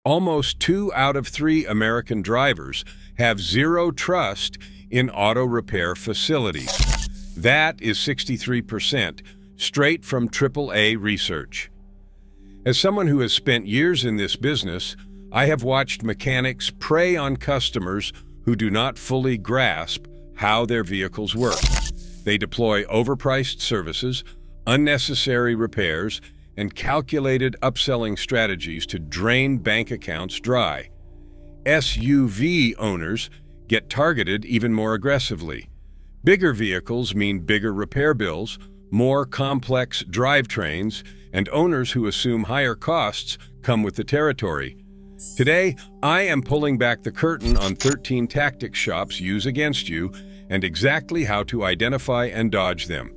Almost 2 out of 3 American drivers have zero trust in auto repair facilities. That is 63%, straight from AAA research. As someone who has spent years in this business, I have watched mechanics prey on customers who do not fully grasp how their vehicles work. They deploy overpriced services, unnecessary repairs, and calculated upselling strategies to drain bank accounts dry. SUV owners get targeted even more aggressively. Bigger vehicles mean bigger repair bills, more complex drivetrains, and owners who assume higher costs come with the territory. Today, I am pulling back the curtain on 13 tactics shops use against you and exactly how to identify and dodge them.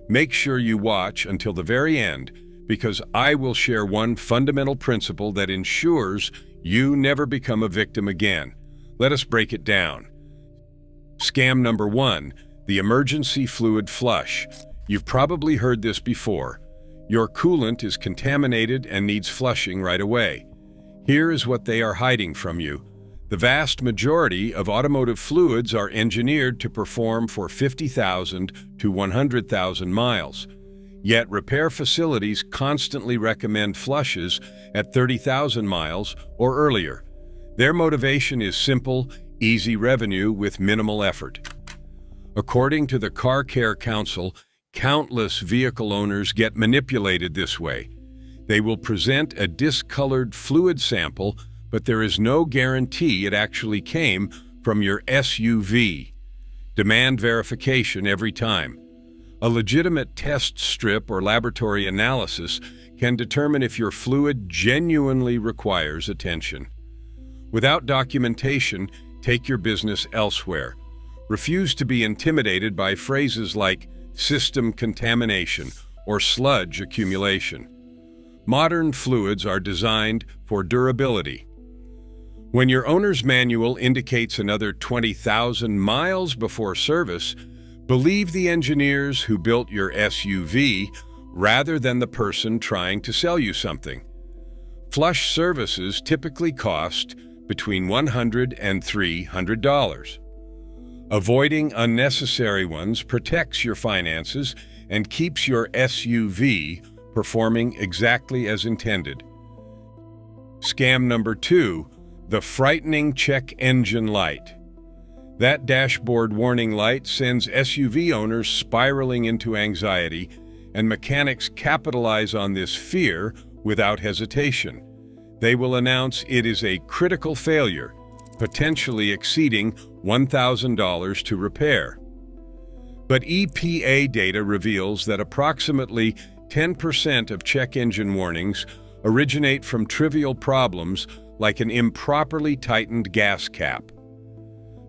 Make sure you watch until the very end, because I will share one fundamental principle that ensures you never become a victim again. Let us break it down. Scam number 1, the emergency fluid flush. You've probably heard this before. Your coolant is contaminated and needs flushing right away. Here is what they are hiding from you. The vast majority of automotive fluids are engineered to perform for 50,000 to 100,000 miles. Yet repair facilities constantly recommend flushes at 30,000 miles or earlier. Their motivation is simple, easy revenue with minimal effort. According to the Car Care Council, countless vehicle owners get manipulated this way. They will present a discolored fluid sample, but there is no guarantee it actually came from your SUV. Demand verification every time. A legitimate test strip or laboratory analysis can determine if your fluid genuinely requires attention. Without documentation, take your business elsewhere. Refuse to be intimidated by phrases like system contamination or sludge accumulation. Modern fluids are designed for durability. When your owner's manual indicates another 20,000 miles before service, believe the engineers who built your SUV rather than the person trying to sell you something. Flush services typically cost between $100 and $300. Avoiding unnecessary ones protects your finances and keeps your SUV performing exactly as intended. Scam number 2, the frightening check engine light. That dashboard warning light sends SUV owners spiraling into anxiety, and mechanics capitalize on this fear without hesitation. They will announce it is a critical failure, potentially exceeding $1,000 to repair. But EPA data reveals that approximately 10% of check engine warnings originate from trivial problems like an improperly tightened gas cap.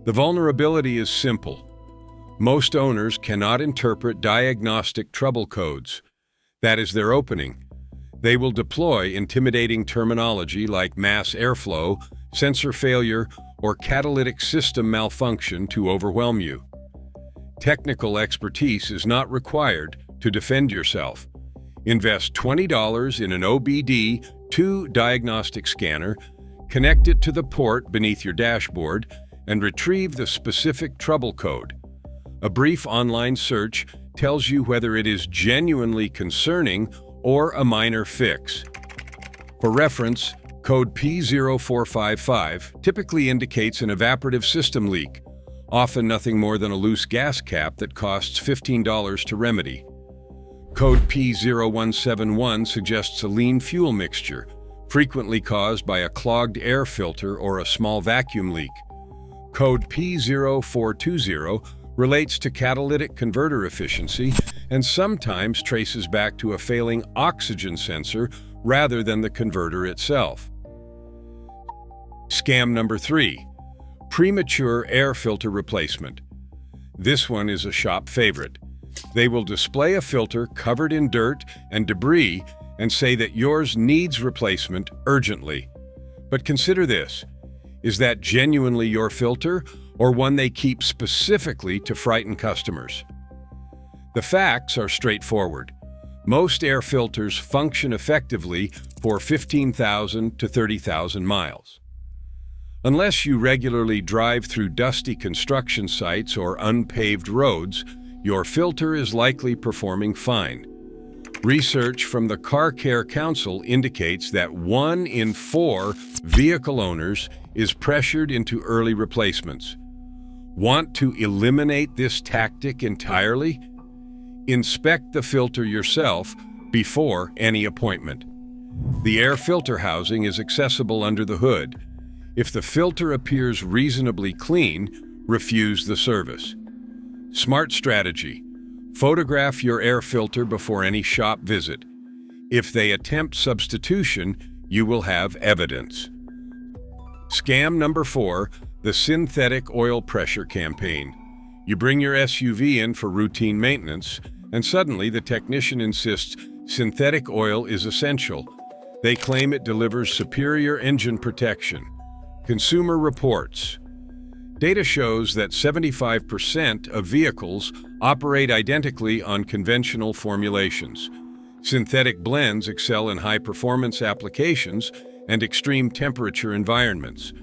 The vulnerability is simple. Most owners cannot interpret diagnostic trouble codes. That is their opening. They will deploy intimidating terminology like mass airflow, sensor failure, or catalytic system malfunction to overwhelm you. Technical expertise is not required to defend yourself. Invest $20 in an OBD2 diagnostic scanner, connect it to the port beneath your dashboard, and retrieve the specific trouble code. A brief online search tells you whether it is genuinely concerning or a minor fix. For reference, code P0455 typically indicates an evaporative system leak, often nothing more than a loose gas cap that costs $15 to remedy. Code P0171 suggests a lean fuel mixture, frequently caused by a clogged air filter or a small vacuum leak. Code P0420 relates to catalytic converter efficiency and sometimes traces back to a failing oxygen sensor rather than the converter itself. Scam number 3, premature air filter replacement. This one is a shop favorite. They will display a filter covered in dirt and debris and say that yours needs replacement urgently. But consider this. Is that genuinely your filter, or one they keep specifically to frighten customers? The facts are straightforward. Most air filters function effectively for 15,000 to 30,000 miles. Unless you regularly drive through dusty construction sites or unpaved roads, your filter is likely performing fine. Research from the Car Care Council indicates that 1 in 4 vehicle owners is pressured into early replacements. Want to eliminate this tactic entirely? Inspect the filter yourself before any appointment. The air filter housing is accessible under the hood. If the filter appears reasonably clean, refuse the service. Smart strategy. Photograph your air filter before any shop visit. If they attempt substitution, you will have evidence. Scam number 4, the synthetic oil pressure campaign. You bring your SUV in for routine maintenance, and suddenly the technician insists synthetic oil is essential. They claim it delivers superior engine protection. Consumer reports. Data shows that 75% of vehicles operate identically on conventional formulations. Synthetic blends excel in high-performance applications and extreme temperature environments.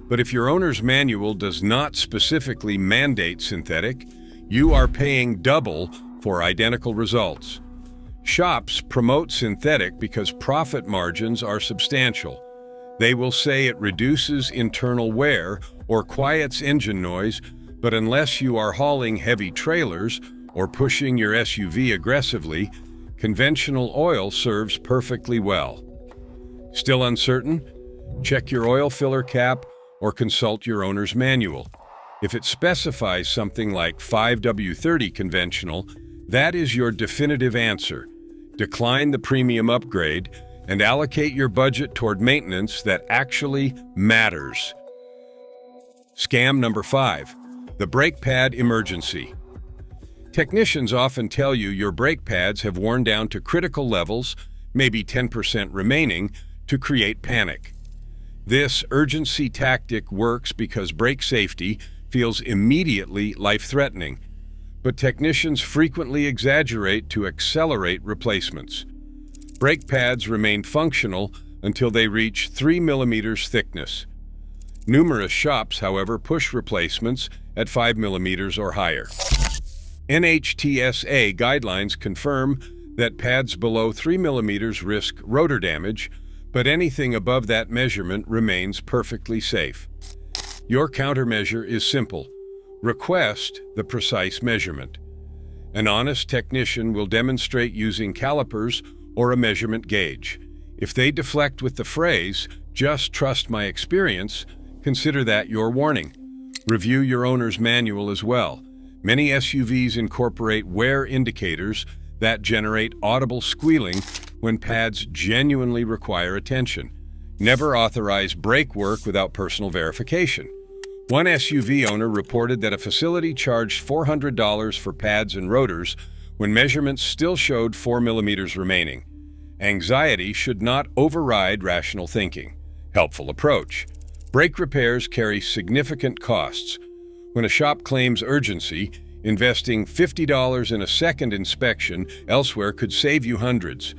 But if your owner's manual does not specifically mandate synthetic, you are paying double for identical results. Shops promote synthetic because profit margins are substantial. They will say it reduces internal wear or quiets engine noise, but unless you are hauling heavy trailers or pushing your SUV aggressively, conventional oil serves perfectly well. Still uncertain? Check your oil filler cap or consult your owner's manual. If it specifies something like 5W30 conventional, that is your definitive answer. Decline the premium upgrade and allocate your budget toward maintenance that actually matters. Scam number 5, the brake pad emergency. Technicians often tell you your brake pads have worn down to critical levels, maybe 10% remaining, to create panic. This urgency tactic works because brake safety feels immediately life-threatening, but technicians frequently exaggerate to accelerate replacements. Brake pads remain functional until they reach 3 millimeters thickness. Numerous shops, however, push replacements at 5 millimeters or higher. NHTSA guidelines confirm that pads below 3 millimeters risk rotor damage, but anything above that measurement remains perfectly safe. Your countermeasure is simple. Request the precise measurement. An honest technician will demonstrate using calipers or a measurement gauge. If they deflect with the phrase, "Just trust my experience," consider that your warning. Review your owner's manual as well. Many SUVs incorporate wear indicators that generate audible squealing when pads genuinely require attention. Never authorize brake work without personal verification. One SUV owner reported that a facility charged $400 for pads and rotors when measurements still showed 4 millimeters remaining. Anxiety should not override rational thinking. Helpful approach. Brake repairs carry significant costs. When a shop claims urgency, investing $50 in a second inspection elsewhere could save you hundreds.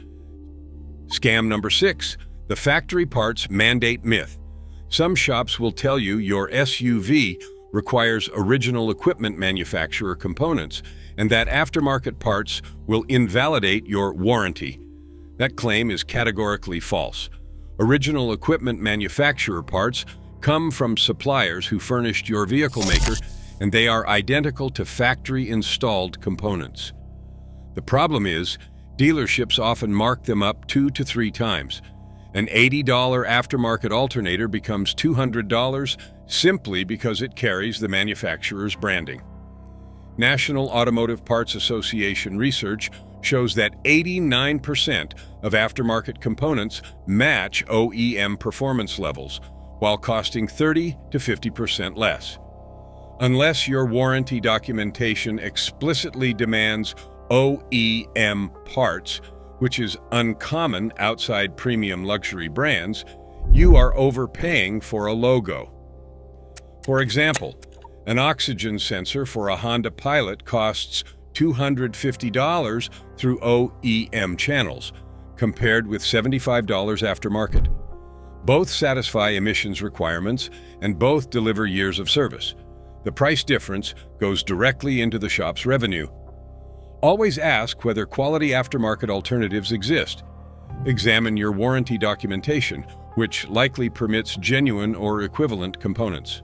Scam number 6, the factory parts mandate myth. Some shops will tell you your SUV requires original equipment manufacturer components and that aftermarket parts will invalidate your warranty. That claim is categorically false. Original equipment manufacturer parts come from suppliers who furnished your vehicle maker, and they are identical to factory-installed components. The problem is, dealerships often mark them up 2 to 3 times. An $80 aftermarket alternator becomes $200 simply because it carries the manufacturer's branding. National Automotive Parts Association research shows that 89% of aftermarket components match OEM performance levels, while costing 30 to 50% less. Unless your warranty documentation explicitly demands OEM parts, which is uncommon outside premium luxury brands, you are overpaying for a logo. For example, an oxygen sensor for a Honda Pilot costs $250 through OEM channels, compared with $75 aftermarket. Both satisfy emissions requirements and both deliver years of service. The price difference goes directly into the shop's revenue. Always ask whether quality aftermarket alternatives exist. Examine your warranty documentation, which likely permits genuine or equivalent components.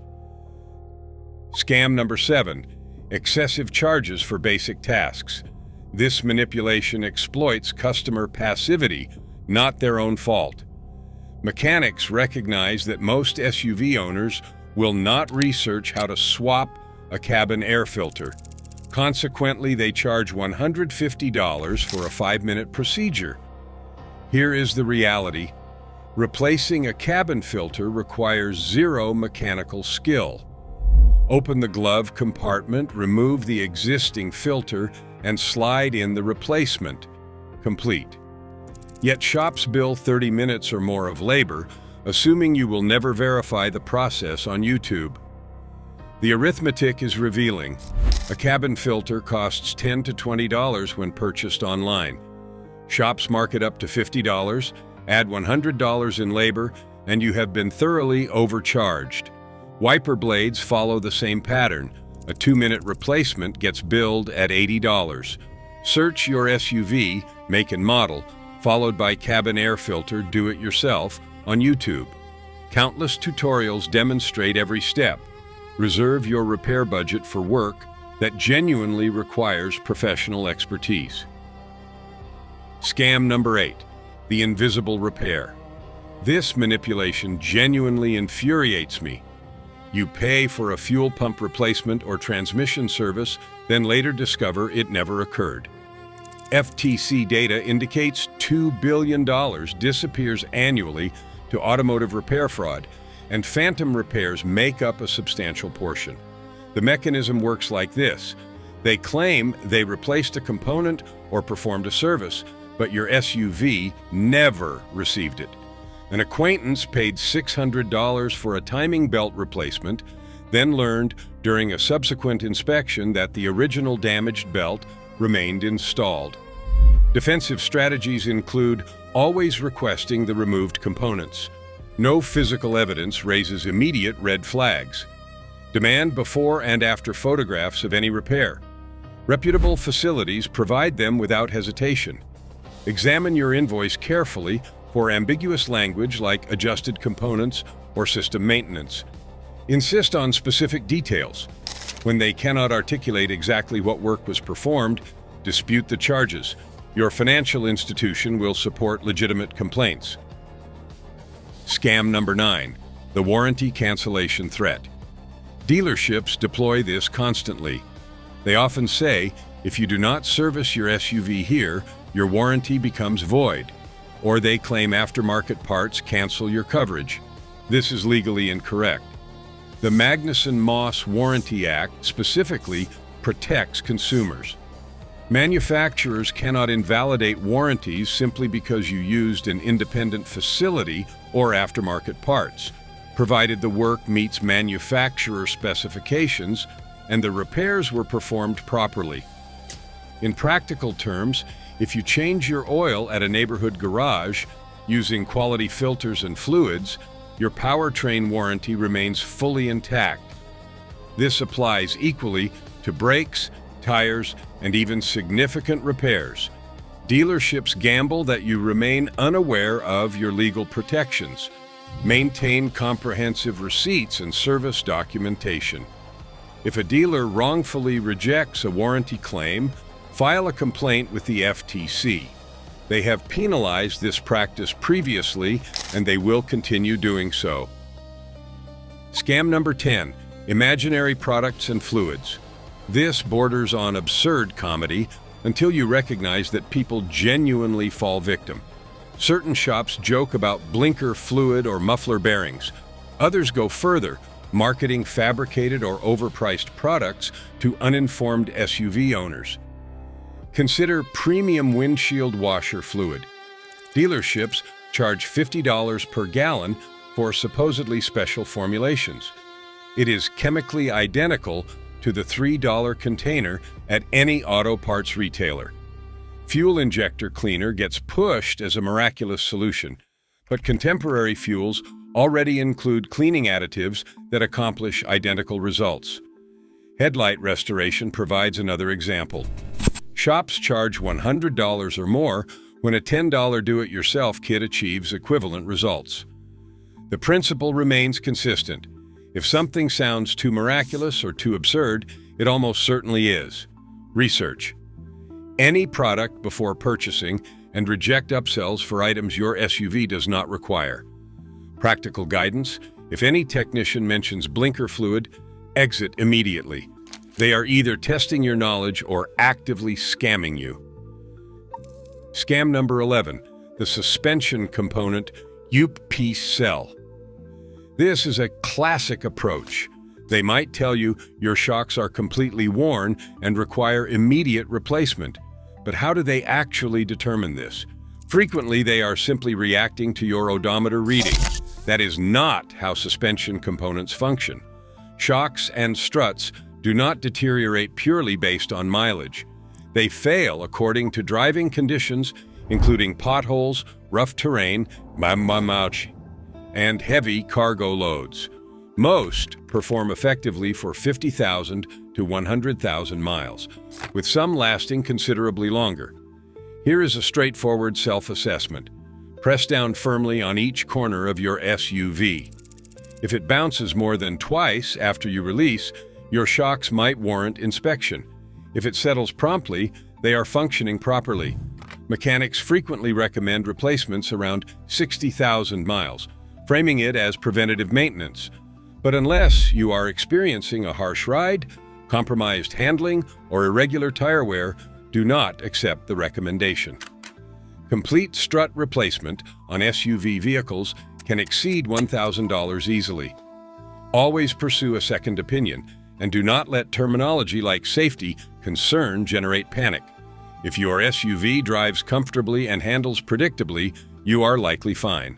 Scam number 7. Excessive charges for basic tasks. This manipulation exploits customer passivity, not their own fault. Mechanics recognize that most SUV owners will not research how to swap a cabin air filter. Consequently, they charge $150 for a 5-minute procedure. Here is the reality. Replacing a cabin filter requires zero mechanical skill. Open the glove compartment, remove the existing filter, and slide in the replacement. Complete. Yet shops bill 30 minutes or more of labor, assuming you will never verify the process on YouTube. The arithmetic is revealing. A cabin filter costs $10 to $20 when purchased online. Shops mark it up to $50, add $100 in labor, and you have been thoroughly overcharged. Wiper blades follow the same pattern. A 2-minute replacement gets billed at $80. Search your SUV, make and model, followed by cabin air filter do-it-yourself on YouTube. Countless tutorials demonstrate every step. Reserve your repair budget for work that genuinely requires professional expertise. Scam number 8. The invisible repair. This manipulation genuinely infuriates me. You pay for a fuel pump replacement or transmission service, then later discover it never occurred. FTC data indicates $2 billion disappears annually to automotive repair fraud, and phantom repairs make up a substantial portion. The mechanism works like this. They claim they replaced a component or performed a service, but your SUV never received it. An acquaintance paid $600 for a timing belt replacement, then learned during a subsequent inspection that the original damaged belt remained installed. Defensive strategies include always requesting the removed components. No physical evidence raises immediate red flags. Demand before and after photographs of any repair. Reputable facilities provide them without hesitation. Examine your invoice carefully for ambiguous language like adjusted components or system maintenance. Insist on specific details. When they cannot articulate exactly what work was performed, dispute the charges. Your financial institution will support legitimate complaints. Scam number 9. The warranty cancellation threat. Dealerships deploy this constantly. They often say, if you do not service your SUV here, your warranty becomes void. Or they claim aftermarket parts cancel your coverage. This is legally incorrect. The Magnuson-Moss Warranty Act specifically protects consumers. Manufacturers cannot invalidate warranties simply because you used an independent facility or aftermarket parts, provided the work meets manufacturer specifications and the repairs were performed properly. In practical terms, if you change your oil at a neighborhood garage using quality filters and fluids, your powertrain warranty remains fully intact. This applies equally to brakes, tires, and even significant repairs. Dealerships gamble that you remain unaware of your legal protections. Maintain comprehensive receipts and service documentation. If a dealer wrongfully rejects a warranty claim, file a complaint with the FTC. They have penalized this practice previously, and they will continue doing so. Scam number 10. Imaginary products and fluids. This borders on absurd comedy until you recognize that people genuinely fall victim. Certain shops joke about blinker fluid or muffler bearings. Others go further, marketing fabricated or overpriced products to uninformed SUV owners. Consider premium windshield washer fluid. Dealerships charge $50 per gallon for supposedly special formulations. It is chemically identical to the $3 container at any auto parts retailer. Fuel injector cleaner gets pushed as a miraculous solution, but contemporary fuels already include cleaning additives that accomplish identical results. Headlight restoration provides another example. Shops charge $100 or more when a $10 do-it-yourself kit achieves equivalent results. The principle remains consistent. If something sounds too miraculous or too absurd, it almost certainly is. Research any product before purchasing and reject upsells for items your SUV does not require. Practical guidance: if any technician mentions blinker fluid, exit immediately. They are either testing your knowledge or actively scamming you. Scam number 11, the suspension component upsell. This is a classic approach. They might tell you your shocks are completely worn and require immediate replacement. But how do they actually determine this? Frequently, they are simply reacting to your odometer reading. That is not how suspension components function. Shocks and struts do not deteriorate purely based on mileage. They fail according to driving conditions, including potholes, rough terrain, and heavy cargo loads. Most perform effectively for 50,000 to 100,000 miles, with some lasting considerably longer. Here is a straightforward self-assessment. Press down firmly on each corner of your SUV. If it bounces more than twice after you release, your shocks might warrant inspection. If it settles promptly, they are functioning properly. Mechanics frequently recommend replacements around 60,000 miles, framing it as preventative maintenance. But unless you are experiencing a harsh ride, compromised handling, or irregular tire wear, do not accept the recommendation. Complete strut replacement on SUV vehicles can exceed $1,000 easily. Always pursue a second opinion, and do not let terminology like safety concern generate panic. If your SUV drives comfortably and handles predictably, you are likely fine.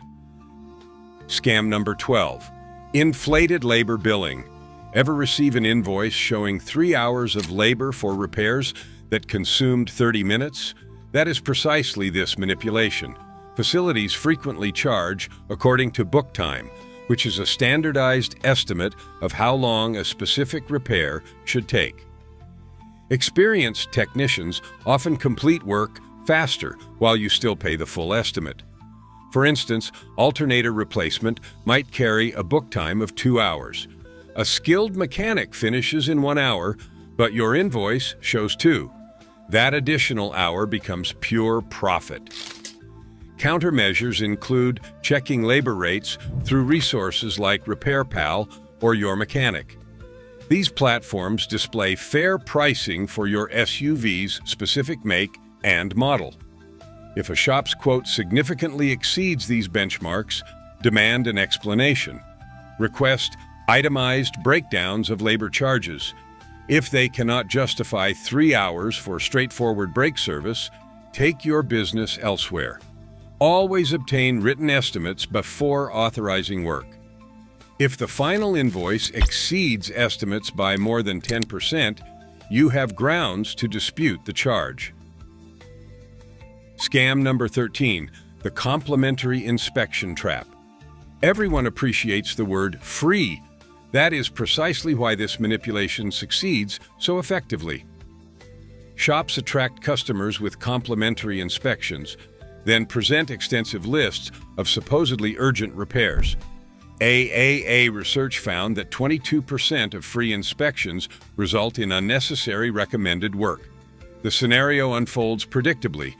Scam number 12. Inflated labor billing. Ever receive an invoice showing 3 hours of labor for repairs that consumed 30 minutes? That is precisely this manipulation. Facilities frequently charge according to book time, which is a standardized estimate of how long a specific repair should take. Experienced technicians often complete work faster while you still pay the full estimate. For instance, alternator replacement might carry a book time of 2 hours. A skilled mechanic finishes in 1 hour, but your invoice shows 2. That additional hour becomes pure profit. Countermeasures include checking labor rates through resources like RepairPal or Your Mechanic. These platforms display fair pricing for your SUV's specific make and model. If a shop's quote significantly exceeds these benchmarks, demand an explanation. Request itemized breakdowns of labor charges. If they cannot justify 3 hours for straightforward brake service, take your business elsewhere. Always obtain written estimates before authorizing work. If the final invoice exceeds estimates by more than 10%, you have grounds to dispute the charge. Scam number 13, the complimentary inspection trap. Everyone appreciates the word free. That is precisely why this manipulation succeeds so effectively. Shops attract customers with complimentary inspections, then present extensive lists of supposedly urgent repairs. AAA research found that 22% of free inspections result in unnecessary recommended work. The scenario unfolds predictably.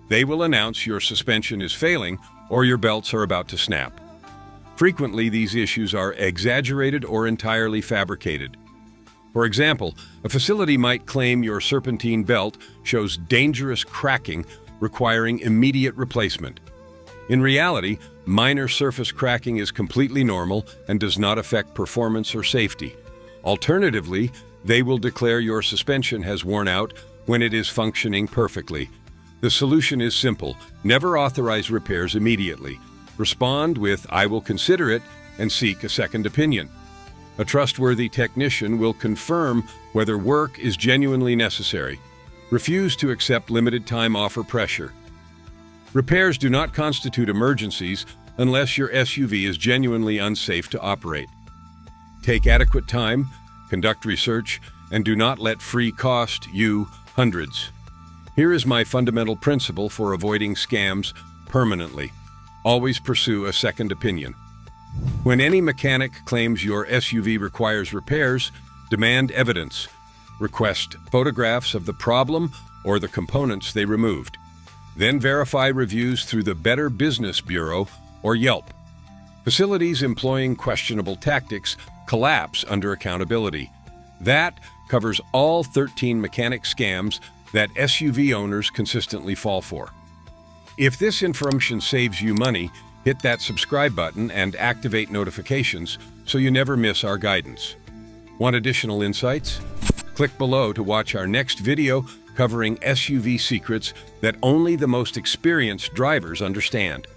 They will announce your suspension is failing or your belts are about to snap. Frequently, these issues are exaggerated or entirely fabricated. For example, a facility might claim your serpentine belt shows dangerous cracking requiring immediate replacement. In reality, minor surface cracking is completely normal and does not affect performance or safety. Alternatively, they will declare your suspension has worn out when it is functioning perfectly. The solution is simple. Never authorize repairs immediately. Respond with, "I will consider it," and seek a second opinion. A trustworthy technician will confirm whether work is genuinely necessary. Refuse to accept limited-time offer pressure. Repairs do not constitute emergencies unless your SUV is genuinely unsafe to operate. Take adequate time, conduct research, and do not let free cost you hundreds. Here is my fundamental principle for avoiding scams permanently. Always pursue a second opinion. When any mechanic claims your SUV requires repairs, demand evidence. Request photographs of the problem or the components they removed. Then verify reviews through the Better Business Bureau or Yelp. Facilities employing questionable tactics collapse under accountability. That covers all 13 mechanic scams that SUV owners consistently fall for. If this information saves you money, hit that subscribe button and activate notifications so you never miss our guidance. Want additional insights? Click below to watch our next video covering SUV secrets that only the most experienced drivers understand.